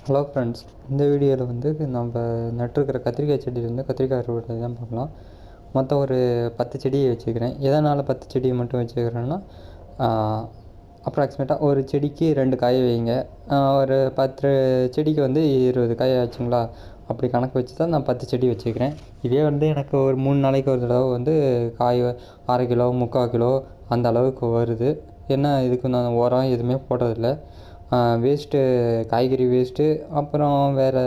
Hello friends, இந்த வீடியோவில் வந்து நம்ம நட்டுருக்கிற கத்திரிக்காய் செடியிலேருந்து கத்திரிக்காய் அறுவடை தான் பார்க்கலாம். மொத்தம் ஒரு 10 செடியை வச்சுக்கிறேன். எதனால் 10 செடியை மட்டும் வச்சுக்கிறேன்னா, அப்ராக்சிமேட்டாக ஒரு செடிக்கு 2 காய் வைங்க. ஒரு 10 செடிக்கு வந்து 20 காய் ஆச்சுங்களா, அப்படி கணக்கு வச்சு தான் நான் 10 செடி வச்சுக்கிறேன். இதே வந்து எனக்கு ஒரு 3 நாளைக்கு ஒரு தடவை வந்து காய் 1/2 கிலோ 3/4 கிலோ அந்த அளவுக்கு வருது. ஏன்னா இதுக்கு நான் உரம் எதுவுமே போடுறதில்ல. வேஸ்ட்டு, காய்கறி வேஸ்ட்டு, அப்புறம் வேறு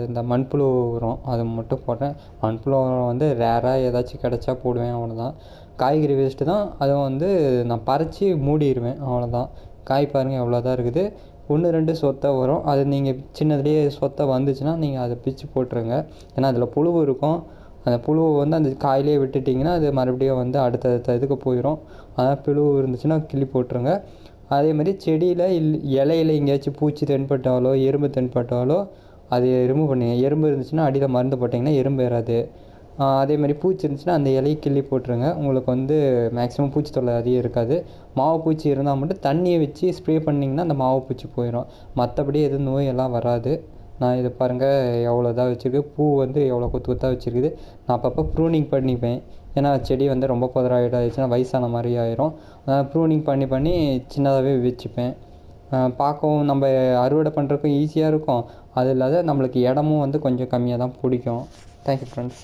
இந்த மண்புழு உரம் அது மட்டும் போடுறேன். மண்புழு உரம் வந்து ரேராக ஏதாச்சும் கிடச்சா போடுவேன், அவ்வளோதான். காய்கறி வேஸ்ட்டு தான், அதுவும் வந்து நான் பறித்து மூடிடுவேன், அவ்வளோதான். காய் பாருங்கள் எவ்வளோ தான் இருக்குது. 1 2 சொத்தை வரும். அது நீங்கள் சின்னதுலேயே சொத்தை வந்துச்சுன்னா நீங்கள் அதை பிச்சு போட்டுருங்க. ஏன்னா அதில் புழு இருக்கும். அந்த புழுவை வந்து அந்த காயிலே விட்டுட்டிங்கன்னா அது மறுபடியும் வந்து அடுத்த இதுக்கு போயிடும். அதான் புழு இருந்துச்சுன்னா கிள்ளி போட்டுருங்க. அதே மாதிரி செடியில் இலையில் எங்கேயாச்சும் பூச்சி தென்பட்டாலோ எறும்பு தென்பட்டாலோ அது ரிமூவ் பண்ணுங்க. எறும்பு இருந்துச்சுன்னா அடியில் மருந்து போட்டிங்கன்னா எறும்பு ஏறாது. அதே மாதிரி பூச்சி இருந்துச்சுன்னா அந்த இலையை கிள்ளி போட்டுருங்க. உங்களுக்கு வந்து மேக்ஸிமம் பூச்சி தொல்லை அதிகம் இருக்காது. மாவு பூச்சி இருந்தால் மட்டும் தண்ணியை வச்சு ஸ்ப்ரே பண்ணிங்கன்னா அந்த மாவு பூச்சி போயிடும். மற்றபடி எதுவும் நோயெல்லாம் வராது. நான் இதை பாருங்கள் எவ்வளோ இதாக வச்சுருக்கு. பூ வந்து எவ்வளோ கொத்து கொத்தாக வச்சுருக்குது. நான் அப்பப்போ ப்ரூனிங் பண்ணிப்பேன். ஏன்னா செடி வந்து ரொம்ப புதராயிடுச்சுன்னா வயசான மாதிரி ஆயிரும். ப்ரூனிங் பண்ணி சின்னதாகவே வச்சுப்பேன். பார்க்கவும் நம்ம அறுவடை பண்ணுறதுக்கும் ஈஸியாக இருக்கும். அது இல்லாத நம்மளுக்கு இடமும் வந்து கொஞ்சம் கம்மியாக தான் பிடிக்கும். Thank you friends.